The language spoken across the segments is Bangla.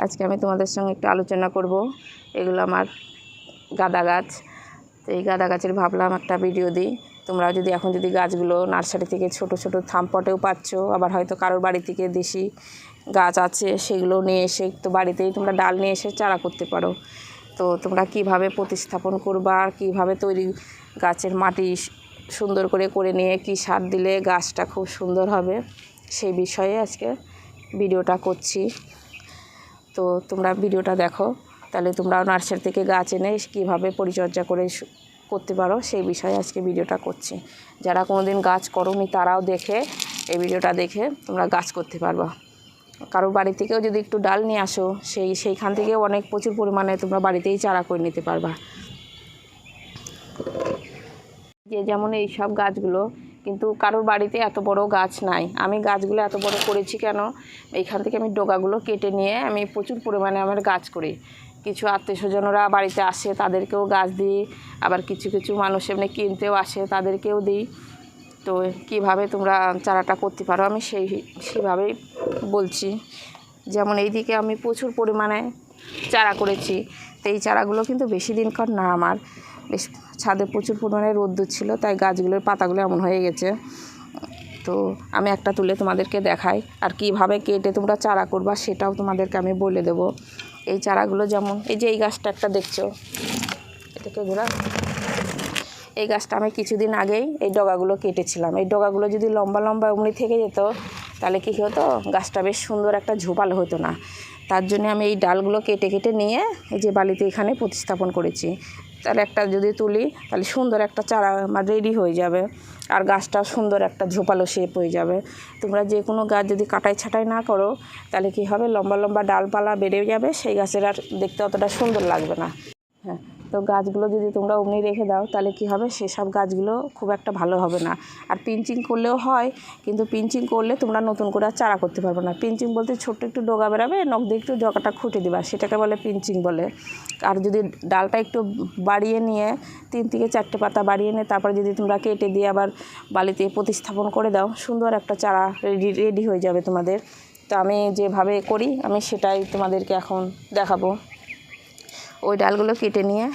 আজকে আমি তোমাদের সঙ্গে একটু আলোচনা করব। এগুলো আমার গাঁদা গাছ। তো এই গাঁদা গাছের ভাবলাম একটা ভিডিও দিই। তোমরা যদি এখন যদি গাছগুলো নার্সারি থেকে ছোট ছোট থামপটেও পাচ্ছ, আবার হয়তো কারোর বাড়ি থেকে দেশি গাছ আছে, সেগুলো নিয়ে এসে তো বাড়িতেই তোমরা ডাল নিয়ে এসে চারা করতে পারো। তো তোমরা কিভাবে প্রতিস্থাপন করবা আর কীভাবে তৈরি গাছের মাটি সুন্দর করে নিয়ে কী সার দিলে গাছটা খুব সুন্দর হবে, সেই বিষয়ে আজকে ভিডিওটা করছি। তো তোমরা ভিডিওটা দেখো, তাহলে তোমরাও নার্সারি থেকে গাছ এনে কীভাবে পরিচর্যা করে করতে পারো সেই বিষয়ে আজকে ভিডিওটা করছি। যারা কোনো দিন গাছ করোনি তারাও দেখে এই ভিডিওটা দেখে তোমরা গাছ করতে পারবা। কারোর বাড়ি থেকেও যদি একটু ডাল নিয়ে আসো, সেইখান থেকেও প্রচুর পরিমাণে তোমরা বাড়িতেই চারা করে নিতে পারবা। যেমন এই সব গাছগুলো কিন্তু কারোর বাড়িতে এত বড় গাছ নাই। আমি গাছগুলো এত বড় করেছি কেন, এইখান থেকে আমি ডগাগুলো কেটে নিয়ে আমি প্রচুর পরিমাণে আমার গাছ করি। কিছু আত্মীয় স্বজনরা বাড়িতে আসে, তাদেরকেও গাছ দিই। আবার কিছু কিছু মানুষ এমনি কিনতেও আসে, তাদেরকেও দিই। তো কিভাবে তোমরা চারাটা করতে পারো আমি সেইভাবেই বলছি। যেমন এইদিকে আমি প্রচুর পরিমাণে চারা করেছি। তো এই চারাগুলো কিন্তু বেশি দিনকার না, আমার বেশ ছাদে প্রচুর পরিমাণে রোদ্দুর ছিল, তাই গাছগুলোর পাতাগুলো এমন হয়ে গেছে। তো আমি একটা তুলে তোমাদেরকে দেখাই, আর কিভাবে কেটে তোমরা চারা করবা সেটাও তোমাদেরকে আমি বলে দেব। এই চারাগুলো যেমন এই যে এই গাছটা একটা দেখছো, এটাকে ঘোরা, এই গাছটা আমি কিছুদিন আগেই এই ডগাগুলো কেটেছিলাম। এই ডগাগুলো যদি লম্বা লম্বা এমনি থেকে যেত তাহলে কী হতো, গাছটা বেশ সুন্দর একটা ঝোপালো হতো না। তার জন্য আমি এই ডালগুলো কেটে নিয়ে এই যে বালিতে এখানে প্রতিস্থাপন করেছি। তাহলে একটা যদি তুলি তাহলে সুন্দর একটা চারা আমার রেডি হয়ে যাবে, আর গাছটা সুন্দর একটা ঝোপালো শেপ হয়ে যাবে। তোমরা যে কোনো গাছ যদি কাটাই ছাঁটাই না করো তাহলে কী হবে, লম্বা লম্বা ডালপালা বেড়ে যাবে, সেই গাছের আর দেখতে অতটা সুন্দর লাগবে না। হ্যাঁ, তো গাছগুলো যদি তোমরা অমনি রেখে দাও তাহলে কী হবে, সেসব গাছগুলো খুব একটা ভালো হবে না। আর পিঞ্চিং করলেও হয়, কিন্তু পিঞ্চিং করলে তোমরা নতুন করে আর চারা করতে পারবে না। পিঞ্চিং বলতে ছোট্ট একটু ডগা বেরাবে, নখ দিয়ে একটু ডগাটা খুঁটে দেবা, সেটাকে বলে পিঞ্চিং বলে। আর যদি ডালটা একটু বাড়িয়ে নিয়ে 3 থেকে 4টে পাতা বাড়িয়ে নিয়ে তারপরে যদি তোমরা কেটে দিয়ে আবার বালিতে প্রতিস্থাপন করে দাও, সুন্দর একটা চারা রেডি হয়ে যাবে তোমাদের। তো আমি যেভাবে করি আমি সেটাই তোমাদেরকে এখন দেখাবো। ওই ডালগুলো কেটে নিয়ে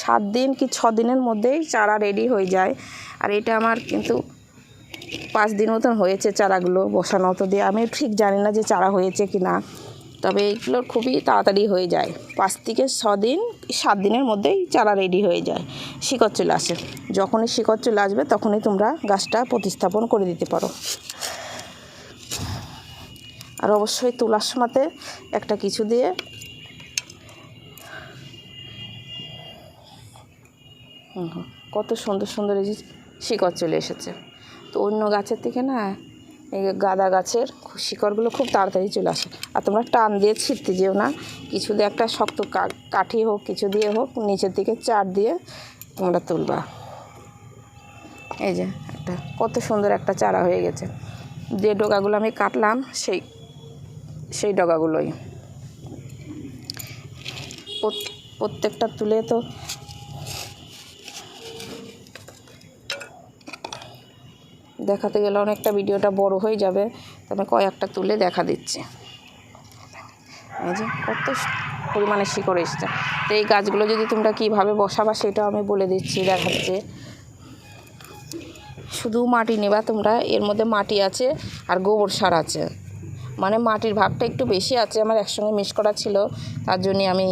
7 দিন কি 6 দিনের মধ্যেই চারা রেডি হয়ে যায়। আর এটা আমার কিন্তু 5 দিন মতন হয়েছে চারাগুলো বসানো। তো দিয়ে আমি ঠিক জানি না যে চারা হয়েছে কি না, তবে এইগুলো খুবই তাড়াতাড়ি হয়ে যায়। 5 থেকে 6 দিন 7 দিনের মধ্যেই চারা রেডি হয়ে যায়, শিকড় চলে আসে। যখনই শিকড় চলে আসবে তখনই তোমরা গাছটা প্রতিস্থাপন করে দিতে পারো। আর অবশ্যই তোলার সময়তে একটা কিছু দিয়ে কত সুন্দর সুন্দর এই যে শিকড় চলে এসেছে। তো অন্য গাছের থেকে না এই গাঁদা গাছের শিকড়গুলো খুব তাড়াতাড়ি চলে আসে। আর তোমরা টান দিয়ে ছিঁড়তে যেও না, কিছু দিয়ে একটা শক্ত কাঠি হোক কিছু দিয়ে হোক নিচের দিকে চার দিয়ে তোমরা তুলবা। এই যে একটা কত সুন্দর একটা চারা হয়ে গেছে। যে ডগাগুলো আমি কাটলাম সেই ডগাগুলোই প্রত্যেকটা তুলে তো দেখাতে গেলে অনেকটা ভিডিওটা বড় হয়ে যাবে, তবে কয়েকটা তুলে দেখা দিচ্ছি। এই যে কত পরিমাণে শিকড় এসেছে। তো এই গাছগুলো যদি তোমরা কীভাবে বসাবা সেটাও আমি বলে দিচ্ছি, দেখাচ্ছি। শুধু মাটি নেবা তোমরা, এর মধ্যে মাটি আছে আর গোবর সার আছে। মানে মাটির ভাগটা একটু বেশি আছে, আমার একসঙ্গে মিক্স করা ছিল, তার জন্যে আমি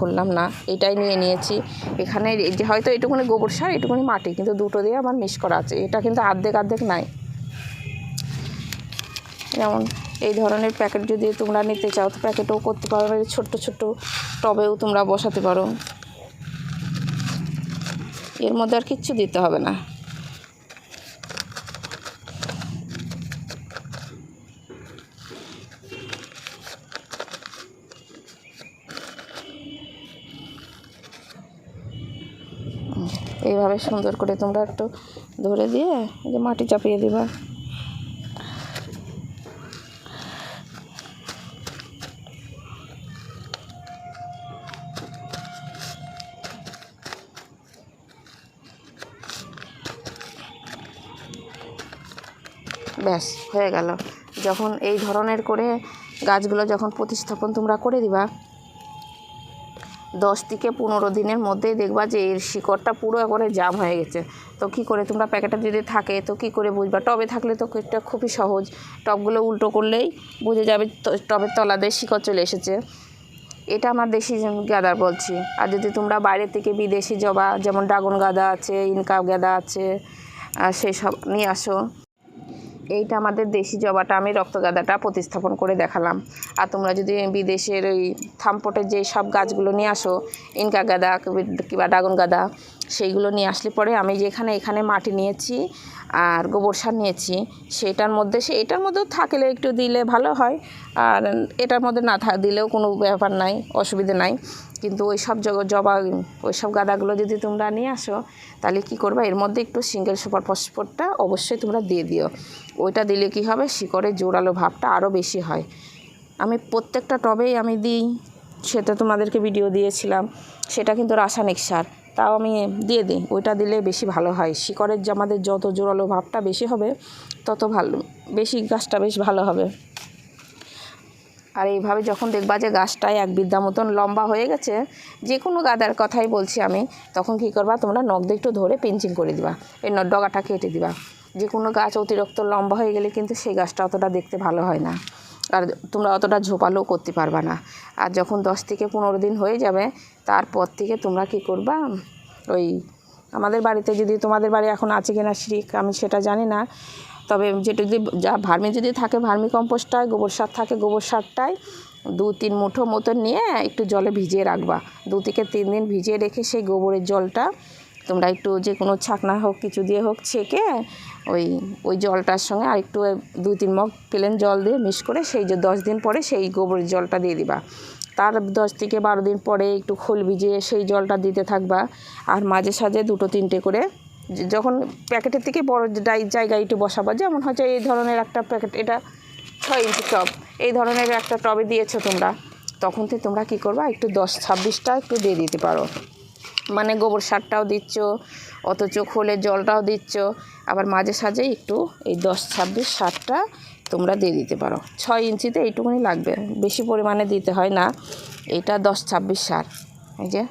করলাম না, এটাই নিয়েছি। এখানে যে হয়তো এটুকুনি গোবর সার এটুকুনি মাটি, কিন্তু দুটো দিয়ে আমার মিক্স করা আছে। এটা কিন্তু অর্ধেক নাই। যেমন এই ধরনের প্যাকেট যদি তোমরা নিতে চাও তো প্যাকেটও করতে পারো, ছোট্ট ছোট্ট টবেও তোমরা বসাতে পারো। এর মধ্যে আর কিচ্ছু দিতে হবে না। এইভাবে সুন্দর করে তোমরা একটু ধরে দিয়ে যে মাটি চাপিয়ে দিবা। ব্যাস হয়ে গেল। যখন এই ধরনের করে গাছগুলো যখন প্রতিস্থাপন তোমরা করে দিবা 10 থেকে 15 দিনের মধ্যেই দেখবা যে এর শিকড়টা পুরো একবারে জাম হয়ে গেছে। তো কী করে তোমরা প্যাকেটে যদি থাকে তো কী করে বুঝবা? টবে থাকলে তো এটা খুবই সহজ, টবগুলো উল্টো করলেই বুঝে যাবে টবের তলা দিয়ে শিকড় চলে এসেছে। এটা আমার দেশি গাঁদার বলছি। আর যদি তোমরা বাইরে থেকে বিদেশি জবা যেমন ড্রাগন গাঁদা আছে, ইনকা গাঁদা আছে, সেই সব নিয়ে আসো। এইটা আমাদের দেশি জবাটা আমি রক্তগাঁদাটা প্রতিস্থাপন করে দেখালাম। আর তোমরা যদি বিদেশের ওই থামপটের যে সব গাছগুলো নিয়ে আসো, ইনকা গাঁদা কিংবা ড্রাগন গাঁদা, সেইগুলো নিয়ে আসলে পরে আমি যেখানে এখানে মাটি নিয়েছি আর গোবর সার নিয়েছি, এটার মধ্যেও থাকলে একটু দিলে ভালো হয়, আর এটার মধ্যে না দিলেও কোনো ব্যাপার নাই, অসুবিধা নাই। কিন্তু ওই সব জবা ওই সব গাঁদাগুলো যদি তোমরা নিয়ে আসো তাহলে কি করবা, এর মধ্যে একটু সিঙ্গেল সুপার ফসফেটটা অবশ্যই তোমরা দিয়ে দিও। ওইটা দিলে কি হবে, শিকড়ের জোরালো ভাবটা আরও বেশি হয়। আমি প্রত্যেকটা টবেই আমি দিই, সেটা তোমাদেরকে ভিডিও দিয়েছিলাম। সেটা কিন্তু রাসায়নিক সার, তাও আমি দিয়ে দিই। ওইটা দিলে বেশি ভালো হয়, শিকড়ের যে আমাদের যত জোরালো ভাবটা বেশি হবে তত ভালো, বেশি গাছটা বেশ ভালো হবে। আর এইভাবে যখন দেখবা যে গাছটায় এক বিদ্যা মতন লম্বা হয়ে গেছে, যে কোনো গাদার কথাই বলছি আমি, তখন কী করবা, তোমরা নখ দিয়ে একটু ধরে পিঞ্চিং করে দিবা, এই ডগাটা কেটে দিবা। যে কোনো গাছ অতিরিক্ত লম্বা হয়ে গেলে কিন্তু সেই গাছটা অতটা দেখতে ভালো হয় না, আর তোমরা অতটা ঝোপালোও করতে পারবা না। আর যখন 10 থেকে 15 দিন হয়ে যাবে, তারপর থেকে তোমরা কী করবা, ওই আমাদের বাড়িতে, যদি তোমাদের বাড়ি এখন আছে কিনা শিক আমি সেটা জানি না, তবে যেটা যদি ভার্মি যদি থাকে ভার্মি কম্পোস্টটায়, গোবর সার থাকে গোবর সারটায় 2-3 মুঠো মতন নিয়ে একটু জলে ভিজিয়ে রাখবা। 2 থেকে 3 দিন ভিজিয়ে রেখে সেই গোবরের জলটা তোমরা একটু যে কোনো ছাকনা হোক কিছু দিয়ে হোক ছেঁকে ওই জলটার সঙ্গে আর একটু 2-3 মগ প্লেন জল দিয়ে মিক্স করে সেই যে 10 দিন পরে সেই গোবরের জলটা দিয়ে দিবা। তার 10 থেকে 12 দিন পরে একটু খোল ভিজিয়ে সেই জলটা দিতে থাকবা। আর মাঝে সাঝে 2-3টে করে, যখন প্যাকেটের থেকে বড় জায়গায় একটু বসাবা, যেমন হচ্ছে এই ধরনের একটা প্যাকেট, এটা 6 ইঞ্চি টব, এই ধরনের একটা টবে দিয়েছো তোমরা, তখন থেকে তোমরা কী করবা, একটু 10-26টা একটু দিয়ে দিতে পারো। মানে গোবর সারটাও দিচ্ছ, অথচ খোলের জলটাও দিচ্ছ, আবার মাঝে সাঝে একটু এই 10-26 সারটা তোমরা দিয়ে দিতে পারো। 6 ইঞ্চিতে এইটুকুনি লাগবে, বেশি পরিমাণে দিতে হয় না। এইটা 10-26 সার, এই যে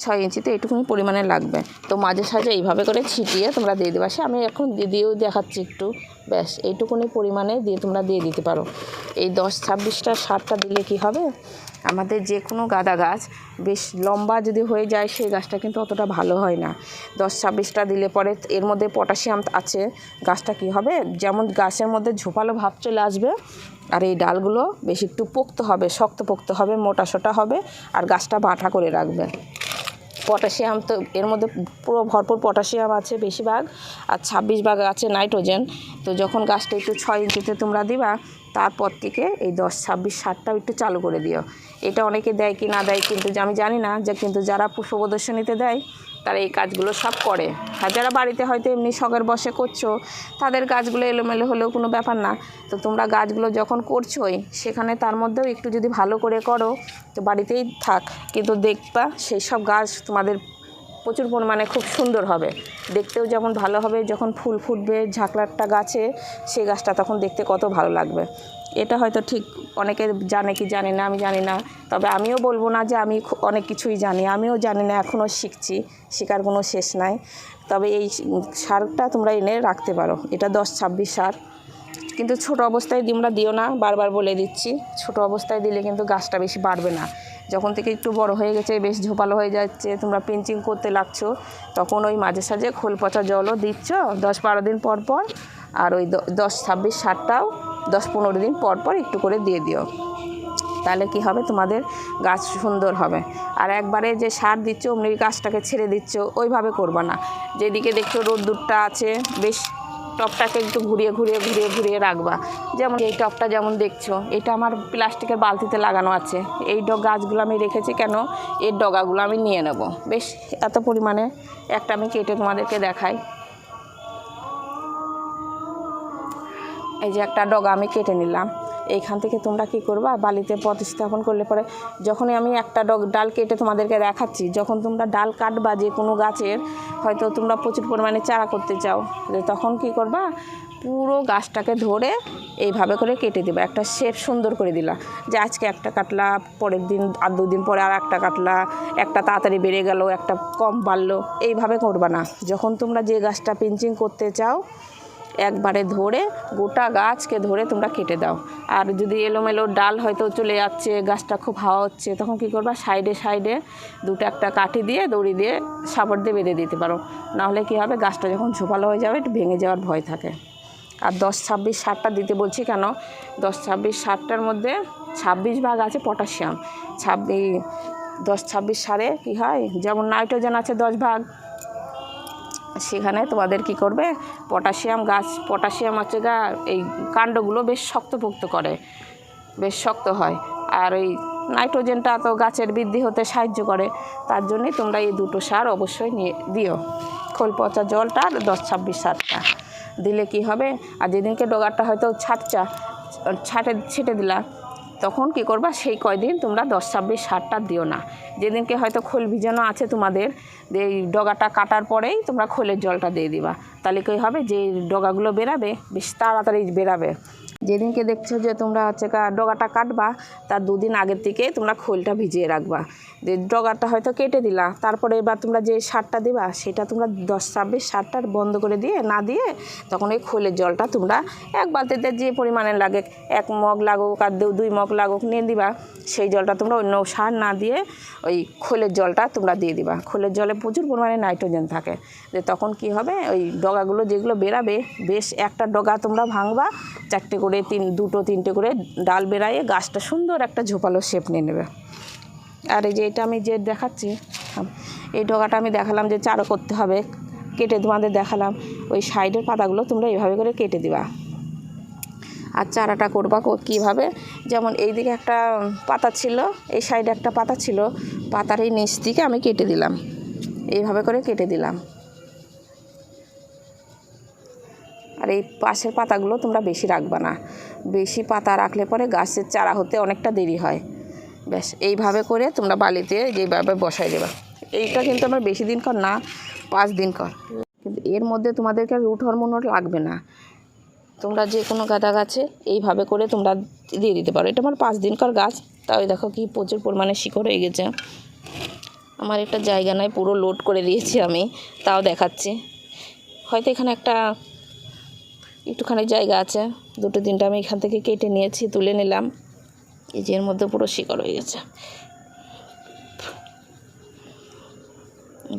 6 ইঞ্চিতে এইটুকুনি পরিমাণে লাগবে। তো মাঝে সাঝে এইভাবে করে ছিটিয়ে তোমরা দিয়ে দেবা। সে আমি এখন দিয়েও দেখাচ্ছি একটু, ব্যাস এইটুকুনি পরিমাণে দিয়ে তোমরা দিয়ে দিতে পারো। এই 10-26টা সারটা দিলে কি হবে, আমাদের যে কোনো গাঁদা গাছ বেশ লম্বা যদি হয়ে যায়, সেই গাছটা কিন্তু অতটা ভালো হয় না। 10-26টা দিলে পরে এর মধ্যে পটাশিয়াম আছে, গাছটা কি হবে, যেমন গাছের মধ্যে ঝোপালো ভাব চলে আসবে, আর এই ডালগুলো বেশ একটু পোক্ত হবে, শক্ত পোক্ত হবে, মোটা সোটা হবে, আর গাছটা বাঁটা করে রাখবে। পটাশিয়াম তো এর মধ্যে পুরো ভরপুর পটাশিয়াম আছে বেশিরভাগ, আর 26 ভাগ আছে নাইট্রোজেন। তো যখন গাছটা একটু 6 ইঞ্চিতে তোমরা দিবা, তারপর থেকে এই 10-26 সারটাও একটু চালু করে দিও। এটা অনেকে দেয় কি না দেয় কিন্তু আমি জানি না, যে কিন্তু যারা পুষ্প প্রদর্শনীতে দেয় তারা এই কাজগুলো সব করে। আর যারা বাড়িতে হয়তো এমনি শখের বসে করছো, তাদের গাছগুলো এলোমেলো হলেও কোনো ব্যাপার না। তো তোমরা গাছগুলো যখন করছোই, সেখানে তার মধ্যেও একটু যদি ভালো করে করো তো বাড়িতেই থাক, কিন্তু দেখবা সেই সব গাছ তোমাদের প্রচুর পরিমাণে খুব সুন্দর হবে, দেখতেও যেমন ভালো হবে, যখন ফুল ফুটবে ঝাঁকড়াটা গাছে, সেই গাছটা তখন দেখতে কত ভালো লাগবে। এটা হয়তো ঠিক অনেকে জানে কি জানে না আমি জানি না, তবে আমিও বলবো না যে আমি অনেক কিছুই জানি, আমিও জানি না, এখনও শিখছি, শেখার কোনো শেষ নাই। তবে এই সারটা তোমরা এনে রাখতে পারো, এটা 10-26 সার, কিন্তু ছোট অবস্থায় তোমরা দিও না, বারবার বলে দিচ্ছি, ছোট অবস্থায় দিলে কিন্তু গাছটা বেশি বাড়বে না। যখন থেকে একটু বড় হয়ে গেছে, বেশ ঝোপালো হয়ে যাচ্ছে, তোমরা পিঞ্চিং করতে লাগছো, তখন ওই মাঝে সাঝে খোল পচা জলও দিচ্ছ 10-12 দিন পর পর, আর ওই 10-26 সারটাও 10-15 দিন পর পর একটু করে দিয়ে দিও। তাহলে কি হবে, তোমাদের গাছ সুন্দর হবে। আর একবারে যে সার দিচ্ছ অমনি গাছটাকে ছেড়ে দিচ্ছ, ওইভাবে করবা না। যেদিকে দেখছো রোদ্দুরটা আছে, বেশ টবটাকে একটু ঘুরিয়ে রাখবা। যেমন এই টবটা যেমন দেখছো, এটা আমার প্লাস্টিকের বালতিতে লাগানো আছে। এই গাছগুলো আমি রেখেছি কেন, এর ডগাগুলো আমি নিয়ে নেব, বেশ এত পরিমাণে। একটা আমি কেটে তোমাদেরকে দেখাই, এই যে একটা ডগা আমি কেটে নিলাম। এইখান থেকে তোমরা কি করবা, বালিতে প্রতিস্থাপন করলে পরে, যখনই আমি একটা ডাল কেটে তোমাদেরকে দেখাচ্ছি, যখন তোমরা ডাল কাটবা যে কোনো গাছের, হয়তো তোমরা প্রচুর পরিমাণে চারা করতে চাও, তখন কি করবা, পুরো গাছটাকে ধরে এইভাবে করে কেটে দেবা, একটা শেপ সুন্দর করে দিলা, যে আজকে একটা কাটলা, পরের দিন আর 2 দিন পরে আর একটা কাটলা, একটা তাড়াতাড়ি বেড়ে গেল, একটা কম বাড়লো, এইভাবে করবা না। যখন তোমরা যে গাছটা পিঞ্চিং করতে চাও একবারে ধরে গোটা গাছকে ধরে তোমরা কেটে দাও। আর যদি এলোমেলো ডাল হয়তো চলে যাচ্ছে, গাছটা খুব হাওয়া হচ্ছে, তখন কী করবা, সাইডে সাইডে 2টা একটা কাঠি দিয়ে দড়ি দিয়ে সাপোর্ট দিয়ে বেঁধে দিতে পারো। নাহলে কী হবে, গাছটা যখন ঝোপালো হয়ে যাবে একটু ভেঙে যাওয়ার ভয় থাকে। আর 10, 26, 7টা দিতে বলছি কেন, 10, 26, 7টার মধ্যে 26 ভাগ আছে পটাশিয়াম। 10, 26 সারে কী হয়, যেমন নাইট্রোজেন আছে 10 ভাগ, সেখানে তোমাদের কি করবে, পটাশিয়াম হচ্ছে এই কাণ্ডগুলো বেশ শক্তপোক্ত করে, বেশ শক্ত হয়। আর ওই নাইট্রোজেনটা তো গাছের বৃদ্ধি হতে সাহায্য করে। তার জন্যই তোমরা এই 2টো সার অবশ্যই নিয়ে দিও, খোল পচা জলটা আর 10, 26 সারটা দিলে কি হবে। আর যেদিনকে ডগারটা হয়তো ছেটে দিলা, তখন কি করবা, সেই কয়দিন তোমরা 10, 26 সারটা দিও না। যেদিনকে হয়তো খোল ভিজানো আছে তোমাদের, এই ডগাটা কাটার পরেই তোমরা খোলের জলটা দিয়ে দিবা। তাহলে কী হবে, যে ডগাগুলো বেরাবে বেশ তাড়াতাড়ি বেরাবে। যেদিনকে দেখছো যে তোমরা ডগাটা কাটবা, তার 2 দিন আগের থেকে তোমরা খোলটা ভিজিয়ে রাখবা। যে ডগাটা হয়তো কেটে দিলা, তারপরে এবার তোমরা যে সারটা দিবা সেটা তোমরা 10, 26 সারটা বন্ধ করে দিয়ে না দিয়ে, তখন ওই খোলের জলটা তোমরা 1 বালতিতে যে পরিমাণে লাগে, 1 মগ লাগুক আর 2 মগ লাগুক নিয়ে দিবা। সেই জলটা তোমরা অন্য সার না দিয়ে ওই খোলের জলটা তোমরা দিয়ে দিবা। খোলের জলে প্রচুর পরিমাণে নাইট্রোজেন থাকে। যে তখন কি হবে, ওই ডগাগুলো যেগুলো বেরাবে, বেশ একটা ডগা তোমরা ভাঙবা, 4টে করে 2টো 3টে করে ডাল বেরাইয়ে গাছটা সুন্দর একটা ঝোপালো শেপ নিয়ে নেবে। আর এই যে এটা আমি যে দেখাচ্ছি, এই ডগাটা আমি দেখালাম যে চারা করতে হবে, কেটে তোমাদের দেখালাম। ওই সাইডের পাতাগুলো তোমরা এইভাবে করে কেটে দিবা। আর চারাটা করবা কীভাবে, যেমন এই দিকে একটা পাতা ছিল, এই সাইডে একটা পাতা ছিল, পাতার এই নিচ থেকে আমি কেটে দিলাম, এইভাবে করে কেটে দিলাম। আর এই পাশের পাতাগুলো তোমরা বেশি রাখবা না, বেশি পাতা রাখলে পরে গাছের চারা হতে অনেকটা দেরি হয়। ব্যাস এইভাবে করে তোমরা বালিতে যেভাবে বসাই দেবা। এইটা কিন্তু আমার বেশি দিন কর না, 5 দিন কর, কিন্তু এর মধ্যে তোমাদেরকে রুট হরমোনও লাগবে না। তোমরা যে কোনো গাঁদা গাছে এইভাবে করে তোমরা দিয়ে দিতে পারো। এটা আমার 5 দিনকার গাছ, তাই দেখো কি প্রচুর পরিমাণে শিকড় হয়ে গেছে। আমার একটা জায়গা নয়, পুরো লোড করে দিয়েছি আমি, তাও দেখাচ্ছি। হয়তো এখানে একটুখানি জায়গা আছে, 2টো 3টা আমি এখান থেকে কেটে নিয়েছি, তুলে নিলাম। এই যে এর মধ্যে পুরো শিকড় হয়ে গেছে,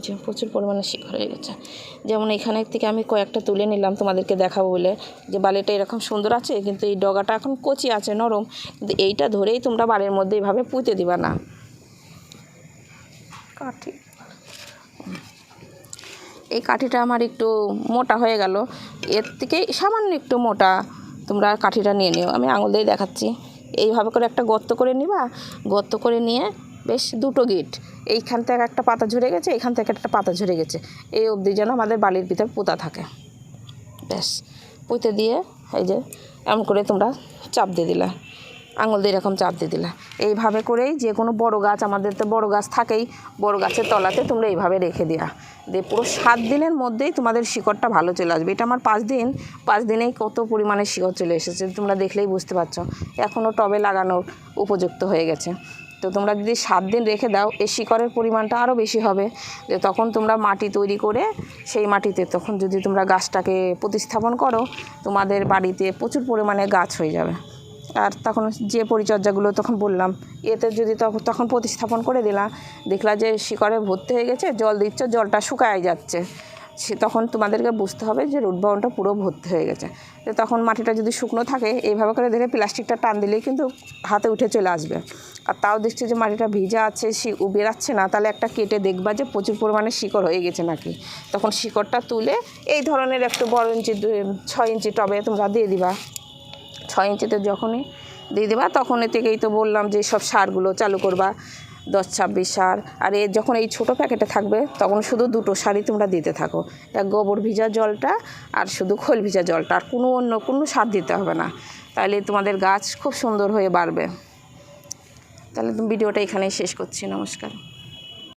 যে প্রচুর পরিমাণে শিকড় হয়ে গেছে। যেমন এখানে থেকে আমি কয়েকটা তুলে নিলাম তোমাদেরকে দেখাবো বলে, যে বালিটা এরকম সুন্দর আছে, কিন্তু এই ডগাটা এখন কচি আছে, নরম। কিন্তু এইটা ধরেই তোমরা বাড়ির মধ্যে এইভাবে পুঁতে দিবা না। কাঠি, এই কাঠিটা আমার একটু মোটা হয়ে গেল, এর থেকে সামান্য একটু মোটা তোমরা কাঠিটা নিয়ে নিও। আমি আঙুল দিয়ে দেখাচ্ছি। এইভাবে করে একটা গর্ত করে নিবা, গর্ত করে নিয়ে বেশ 2টো গিট, এইখান থেকে একটা পাতা ঝরে গেছে, এখান থেকে একটা পাতা ঝরে গেছে, এই অবধি যেন আমাদের বালির ভিতরে পোঁতা থাকে। ব্যাস পুঁতে দিয়ে এই যে এমন করে তোমরা চাপ দিয়ে দিলা, আঙুল দিয়ে এরকম চাপ দিয়ে দিলা। এইভাবে করেই যে কোনো বড় গাছ, আমাদের তো বড় গাছ থাকেই, বড় গাছের তলাতে তোমরা এইভাবে রেখে দেওয়া, দিয়ে পুরো 7 দিনের মধ্যেই তোমাদের শিকড়টা ভালো চলে আসবে। এটা আমার 5 দিনেই কত পরিমাণে শিকড় চলে এসেছে, তোমরা দেখলেই বুঝতে পারছো। এখনও টবে লাগানোর উপযুক্ত হয়ে গেছে। তো তোমরা যদি 7 দিন রেখে দাও, এই শিকড়ের পরিমাণটা আরও বেশি হবে। যে তখন তোমরা মাটি তৈরি করে সেই মাটিতে তখন যদি তোমরা গাছটাকে প্রতিস্থাপন করো, তোমাদের বাড়িতে প্রচুর পরিমাণে গাছ হয়ে যাবে। আর তখন যে পরিচর্যাগুলো তখন বললাম, এতে যদি তখন প্রতিস্থাপন করে দিলাম, দেখলা যে শিকড়ে ভর্তি হয়ে গেছে, জল দিচ্ছ, জলটা শুকায় যাচ্ছে, তখন তোমাদেরকে বুঝতে হবে যে রুট বাউন্ডটা পুরো ভর্তি হয়ে গেছে। তো তখন মাটিটা যদি শুকনো থাকে, এইভাবে করে দেখে প্লাস্টিকটা টান দিলেই কিন্তু হাতে উঠে চলে আসবে। আর তাও দেখছি যে মাটিটা ভিজা আছে, বেরাচ্ছে না, তাহলে একটা কেটে দেখবা যে প্রচুর পরিমাণে শিকড় হয়ে গেছে নাকি। তখন শিকড়টা তুলে এই ধরনের একটু বড় ইঞ্চি 6 ইঞ্চি টবে তোমরা দিয়ে দিবা। 6 ইঞ্চিতে যখনই দিয়ে দেবা, তখন এ থেকেই তো বললাম যে সব সারগুলো চালু করবা, 10, 26 সার। আর যখন এই ছোটো প্যাকেটে থাকবে, তখন শুধু 2টো সারই তোমরা দিতে থাকো, এক গোবর ভিজা জলটা আর শুধু খোল ভিজা জলটা, আর অন্য কোনো সার দিতে হবে না। তাহলে তোমাদের গাছ খুব সুন্দর হয়ে বাড়বে। তাহলে ভিডিওটা এখানেই শেষ করছি। নমস্কার।